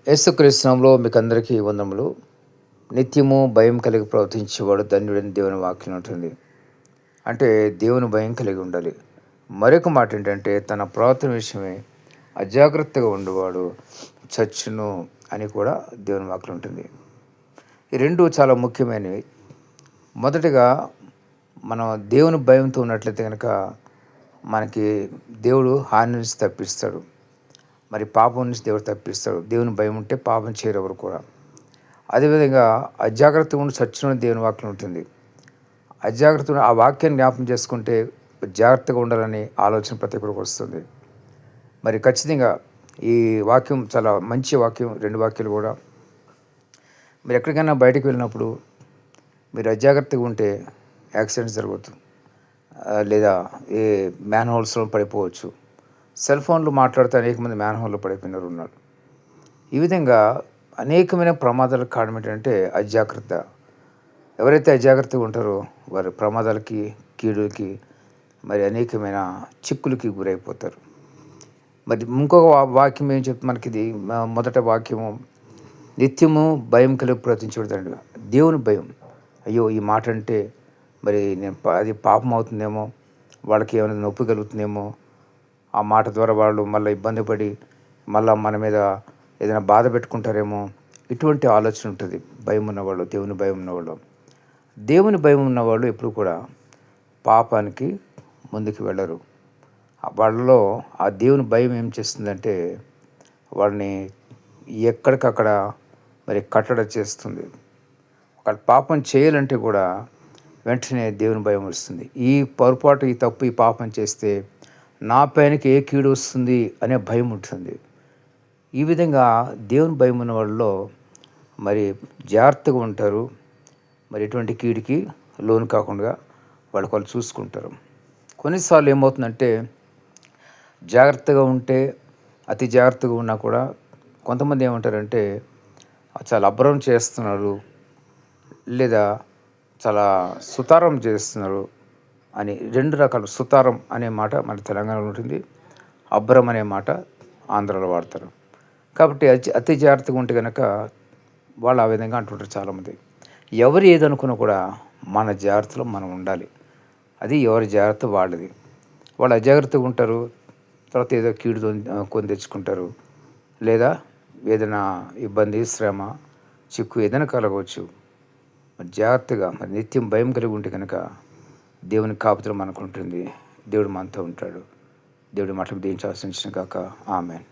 యేసుక్రీస్తు నామములో మీకు అందరికీ వందములు. నిత్యము భయం కలిగి ప్రవర్తించేవాడు ధన్యుడని దేవుని వాక్యం ఉంటుంది. అంటే దేవుని భయం కలిగి ఉండాలి. మరొక మాట ఏంటంటే తన ప్రవర్తన విషయమే అజాగ్రత్తగా ఉండేవాడు చచ్చును అని కూడా దేవుని వాక్యం ఉంటుంది. ఈ రెండు చాలా ముఖ్యమైనవి. మొదటిగా మనం దేవుని భయంతో ఉన్నట్లయితే కనుక మనకి దేవుడు హాని నుంచి తప్పిస్తాడు. మరి పాపం నుంచి దేవుడు తప్పిస్తాడు. దేవుని భయం ఉంటే పాపం చేయరు ఎవరు కూడా. అదేవిధంగా అజాగ్రత్తగా ఉండి చచ్చిన దేవుని వాక్యం ఉంటుంది. అజాగ్రత్త ఆ వాక్యాన్ని జ్ఞాపకం చేసుకుంటే జాగ్రత్తగా ఉండాలని ఆలోచన ప్రతి ఒక్కరికి వస్తుంది. మరి ఖచ్చితంగా ఈ వాక్యం చాలా మంచి వాక్యం. రెండు వాక్యాలు కూడా మీరు ఎక్కడికైనా బయటకు వెళ్ళినప్పుడు మీరు అజాగ్రత్తగా ఉంటే యాక్సిడెంట్స్ జరగవచ్చు, లేదా ఏ మ్యాన్ హోల్స్లో పడిపోవచ్చు. సెల్ ఫోన్లు మాట్లాడితే అనేక మంది మ్యాన్ హోల్లో పడిపోయినారు ఉన్నారు. ఈ విధంగా అనేకమైన ప్రమాదాలకు కారణం ఏంటంటే అజాగ్రత్త. ఎవరైతే అజాగ్రత్తగా ఉంటారో వారి ప్రమాదాలకి, కీడులకి, మరి అనేకమైన చిక్కులకి గురైపోతారు. మరి ఇంకొక వాక్యం ఏం చెప్తే మనకి ఇది మొదట వాక్యము నిత్యము భయం కలిగి ప్రవర్తించబడతాడు. దేవుని భయం. అయ్యో ఈ మాట అంటే మరి నేను అది పాపం అవుతుందేమో, వాళ్ళకి ఏమైనా నొప్పి కలుగుతుందేమో, ఆ మాట ద్వారా వాళ్ళు మళ్ళీ ఇబ్బంది పడి మళ్ళీ మన మీద ఏదైనా బాధ పెట్టుకుంటారేమో, ఇటువంటి ఆలోచన ఉంటుంది భయం ఉన్నవాళ్ళు, దేవుని భయం ఉన్నవాళ్ళు. దేవుని భయం ఉన్నవాళ్ళు ఎప్పుడు కూడా పాపానికి ముందుకు వెళ్ళరు. వాళ్ళలో ఆ దేవుని భయం ఏం చేస్తుందంటే వాళ్ళని ఎక్కడికక్కడ మరి కట్టడ చేస్తుంది. ఒకళ్ళు పాపం చేయాలంటే కూడా వెంటనే దేవుని భయం వస్తుంది. ఈ పొరపాటు, ఈ తప్పు, ఈ పాపం చేస్తే నా పైనకి ఏ కీడు వస్తుంది అనే భయం ఉంటుంది. ఈ విధంగా దేవుని భయం ఉన్న వాళ్ళలో మరి జాగ్రత్తగా ఉంటారు. మరి ఎటువంటి కీడుకి లోను కాకుండా వాళ్ళు చూసుకుంటారు. కొన్నిసార్లు ఏమవుతుందంటే జాగ్రత్తగా ఉంటే, అతి జాగ్రత్తగా ఉన్నా కూడా కొంతమంది ఏమంటారంటే చాలా అబ్బరం చేస్తున్నారు, లేదా చాలా సుతారం చేస్తున్నారు అని. రెండు రకాలు. సుతారం అనే మాట మన తెలంగాణలో ఉంటుంది, అబ్బరం అనే మాట ఆంధ్రాలో వాడతారు. కాబట్టి అతి జాగ్రత్తగా ఉంటే కనుక వాళ్ళు ఆ విధంగా అంటుంటారు చాలామంది. ఎవరు ఏదనుకున్నా కూడా మన జాగ్రత్తలో మనం ఉండాలి. అది ఎవరి జాగ్రత్త వాళ్ళది. వాళ్ళు అజాగ్రత్తగా ఉంటారు, తర్వాత ఏదో కీడు కొని తెచ్చుకుంటారు, లేదా ఏదైనా ఇబ్బంది, శ్రమ, చిక్కు ఏదైనా కలగవచ్చు. మరి జాగ్రత్తగా మరి నిత్యం భయం కలిగి ఉంటే కనుక దేవుని కాపుదల మనకు ఉంటుంది. దేవుడు మనతో ఉంటాడు. దేవుడి మాటలకు దీవించి ఆశీర్వదించును గాక. ఆమేన్.